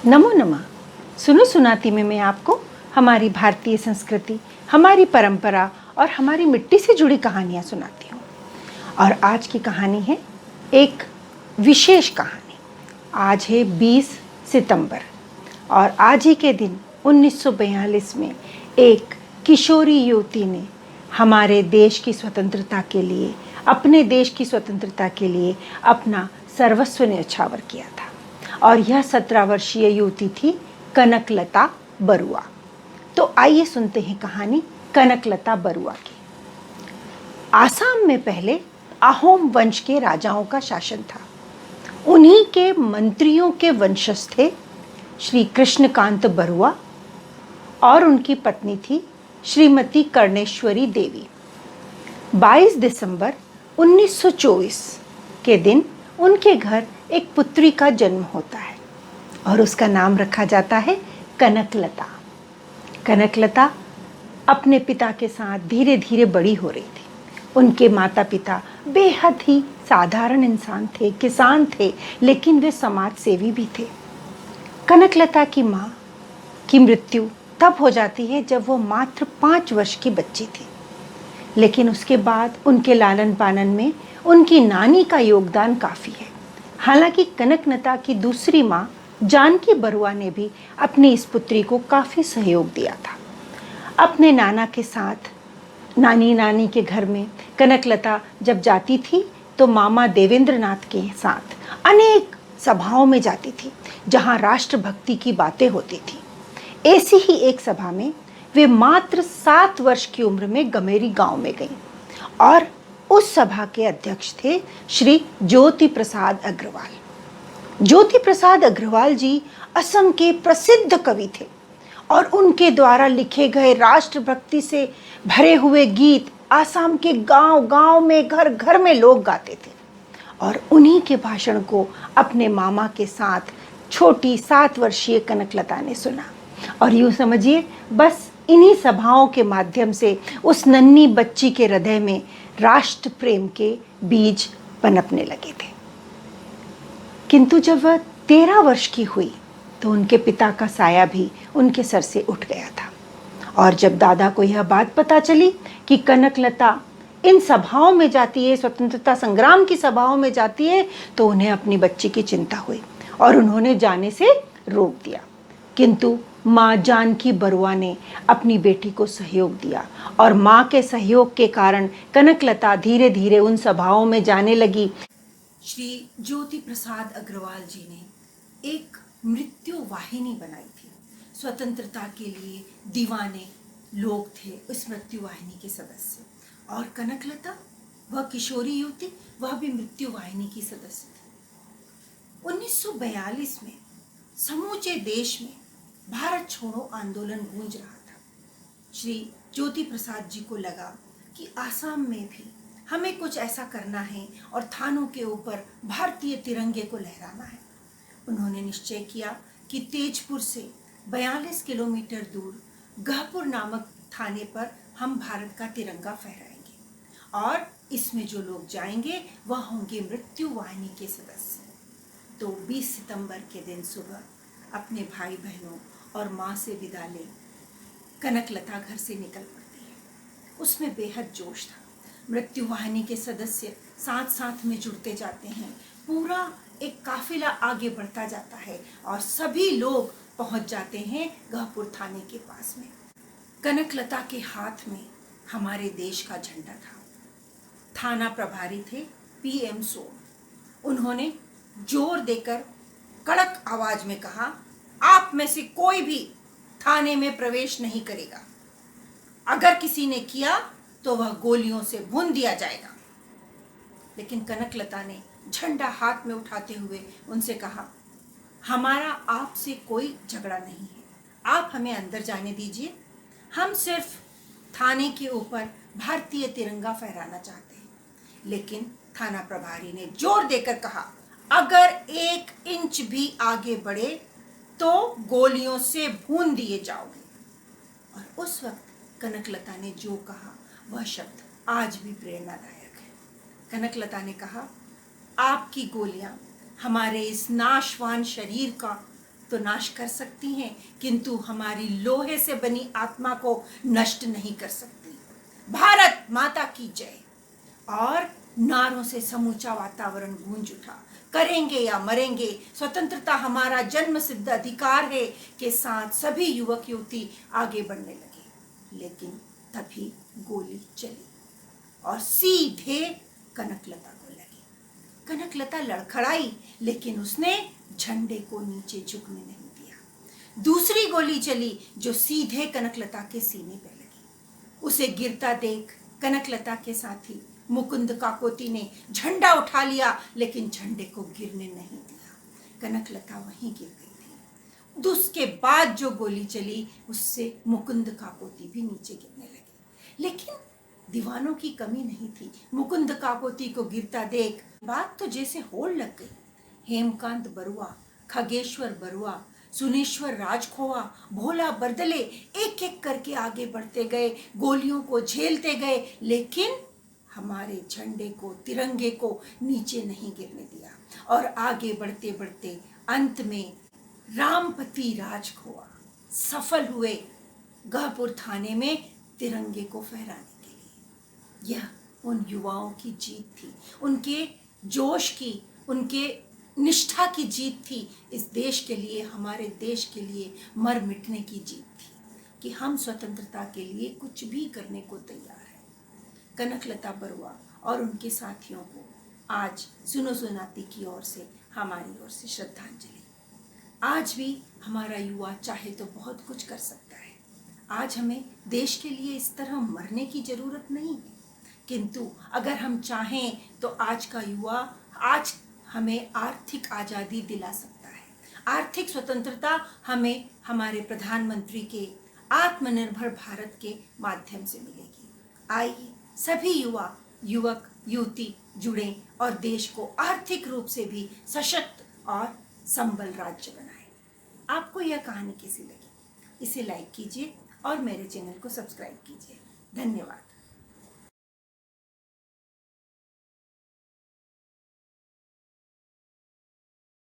नमो नमः। सुनो सुनाती में मैं आपको हमारी भारतीय संस्कृति, हमारी परंपरा और हमारी मिट्टी से जुड़ी कहानियाँ सुनाती हूँ। और आज की कहानी है एक विशेष कहानी। आज है 20 सितंबर और आज ही के दिन 1942 में एक किशोरी युवती ने हमारे देश की स्वतंत्रता के लिए, अपने देश की स्वतंत्रता के लिए अपना सर्वस्व न्यौछावर किया था। और यह 17 वर्षीय युवती थी कनकलता बरुआ। तो आइए सुनते हैं कहानी कनकलता बरुआ की। आसाम में पहले अहोम वंश के राजाओं का शासन था। उन्हीं के मंत्रियों के वंशज थे श्री कृष्णकांत बरुआ और उनकी पत्नी थी श्रीमती कर्णेश्वरी देवी। 22 दिसंबर 1924 के दिन उनके घर एक पुत्री का जन्म होता है और उसका नाम रखा जाता है कनकलता। कनकलता अपने पिता के साथ धीरे धीरे बड़ी हो रही थी। उनके माता पिता बेहद ही साधारण इंसान थे, किसान थे, लेकिन वे समाज सेवी भी थे। कनकलता की माँ की मृत्यु तब हो जाती है जब वो मात्र 5 वर्ष की बच्ची थी। लेकिन उसके बाद उनके लालन पालन में उनकी नानी का योगदान काफ़ी है। हालांकि कनकलता की दूसरी माँ जानकी बरुआ ने भी अपनी इस पुत्री को काफ़ी सहयोग दिया था। अपने नाना के साथ नानी के घर में कनकलता जब जाती थी तो मामा देवेंद्रनाथ के साथ अनेक सभाओं में जाती थी जहाँ राष्ट्रभक्ति की बातें होती थी। ऐसी ही एक सभा में वे मात्र 7 वर्ष की उम्र में गमेरी गांव में गईं और उस सभा के अध्यक्ष थे श्री ज्योति प्रसाद अग्रवाल। ज्योति प्रसाद अग्रवाल जी असम के प्रसिद्ध कवि थे और उनके द्वारा लिखे गए राष्ट्रभक्ति से भरे हुए गीत आसाम के गांव-गांव में, घर-घर में लोग गाते थे। और उन्हीं के भाषण को अपने मामा के साथ छोटी 7 वर्षीय कनकलता ने सुना और यूँ समझिए बस इन्हीं सभाओं के माध्यम से उस नन्ही बच्ची के हृदय में राष्ट्र प्रेम के बीज पनपने लगे थे। किंतु जब वह 13 वर्ष की हुई तो उनके पिता का साया भी उनके सर से उठ गया था। और जब दादा को यह बात पता चली कि कनकलता इन सभाओं में जाती है, स्वतंत्रता संग्राम की सभाओं में जाती है, तो उन्हें अपनी बच्ची की चिंता हुई और उन्होंने जाने से रोक दिया। किंतु माँ जानकी बरुआ ने अपनी बेटी को सहयोग दिया और माँ के सहयोग के कारण कनकलता धीरे धीरे उन सभाओं में जाने लगी। श्री ज्योति प्रसाद अग्रवाल जी ने एक मृत्यु वाहिनी बनाई थी। स्वतंत्रता के लिए दीवाने लोग थे उस मृत्यु वाहिनी के सदस्य, और कनकलता वह किशोरी युवती, वह भी मृत्यु वाहिनी की सदस्य थी। 1942 में समूचे देश में भारत छोड़ो आंदोलन गूंज रहा था। श्री ज्योति प्रसाद जी को लगा कि आसाम में भी हमें कुछ ऐसा करना है और थानों के ऊपर भारतीय तिरंगे को लहराना है। उन्होंने निश्चय किया कि तेजपुर से 42 किलोमीटर दूर गहपुर नामक थाने पर हम भारत का तिरंगा फहराएंगे और इसमें जो लोग जाएंगे वह होंगे मृत्यु वाहिनी के सदस्य। तो 20 सितंबर के दिन सुबह अपने भाई बहनों और माँ से विदा ले कनकलता घर से निकल पड़ती है। उसमें बेहद जोश था। मृत्यु वाहिनी के सदस्य साथ साथ में जुड़ते जाते हैं, पूरा एक काफिला आगे बढ़ता जाता है और सभी लोग पहुंच जाते हैं गहपुर थाने के पास में। कनकलता के हाथ में हमारे देश का झंडा था। थाना प्रभारी थे PM सोम। उन्होंने जोर देकर कड़क आवाज में कहा, आप में से कोई भी थाने में प्रवेश नहीं करेगा। अगर किसी ने किया तो वह गोलियों से भून दिया जाएगा। लेकिन कनकलता ने झंडा हाथ में उठाते हुए उनसे कहा, हमारा आपसे कोई झगड़ा नहीं है, आप हमें अंदर जाने दीजिए। हम सिर्फ थाने के ऊपर भारतीय तिरंगा फहराना चाहते हैं। लेकिन थाना प्रभारी ने जोर देकर कहा, अगर 1 इंच भी आगे बढ़े तो गोलियों से भून दिए जाओगे। और उस वक्त कनकलता ने जो कहा वह शब्द आज भी प्रेरणादायक है। कनकलता ने कहा, आपकी गोलियां हमारे इस नाशवान शरीर का तो नाश कर सकती हैं, किंतु हमारी लोहे से बनी आत्मा को नष्ट नहीं कर सकती। भारत माता की जय। और नारों से समूचा वातावरण गूंज उठा। करेंगे या मरेंगे, स्वतंत्रता हमारा जन्म सिद्ध अधिकार है के साथ सभी युवक युवती आगे बढ़ने लगे। लेकिन तभी गोली चली और सीधे कनकलता को लगी। कनकलता लड़खड़ाई, लेकिन उसने झंडे को नीचे झुकने नहीं दिया। दूसरी गोली चली जो सीधे कनकलता के सीने पर लगी। उसे गिरता देख कनकलता के साथी मुकुंद काकोती ने झंडा उठा लिया, लेकिन झंडे को गिरने नहीं दिया। कनकलता वहीं गिर गई थी। उसके बाद जो गोली चली उससे मुकुंद काकोती भी नीचे गिरने लगे। लेकिन दीवानों की कमी नहीं थी। मुकुंद काकोती को गिरता देख बात तो जैसे होड़ लग गई। हेमकांत बरुआ, खगेश्वर बरुआ, सुनेश्वर राजखोवा, भोला बरदले एक एक करके आगे बढ़ते गए, गोलियों को झेलते गए, लेकिन हमारे झंडे को, तिरंगे को नीचे नहीं गिरने दिया। और आगे बढ़ते बढ़ते अंत में रामपति राजखोवा सफल हुए गहपुर थाने में तिरंगे को फहराने के लिए। यह उन युवाओं की जीत थी, उनके जोश की, उनके निष्ठा की जीत थी। इस देश के लिए, हमारे देश के लिए मर मिटने की जीत थी कि हम स्वतंत्रता के लिए कुछ भी करने को तैयार हैं। कनकलता बरुआ और उनके साथियों को आज सुनो सुनाती की ओर से, हमारी ओर से श्रद्धांजलि। आज भी हमारा युवा चाहे तो बहुत कुछ कर सकता है। आज हमें देश के लिए इस तरह मरने की जरूरत नहीं है, किंतु अगर हम चाहें तो आज का युवा आज हमें आर्थिक आज़ादी दिला सकता है। आर्थिक स्वतंत्रता हमें हमारे प्रधानमंत्री के आत्मनिर्भर भारत के माध्यम से मिलेगी। आइए सभी युवक युवती जुड़ें और देश को आर्थिक रूप से भी सशक्त और संबल राज्य बनाएं। आपको यह कहानी कैसी लगी? इसे लाइक कीजिए और मेरे चैनल को सब्सक्राइब कीजिए। धन्यवाद।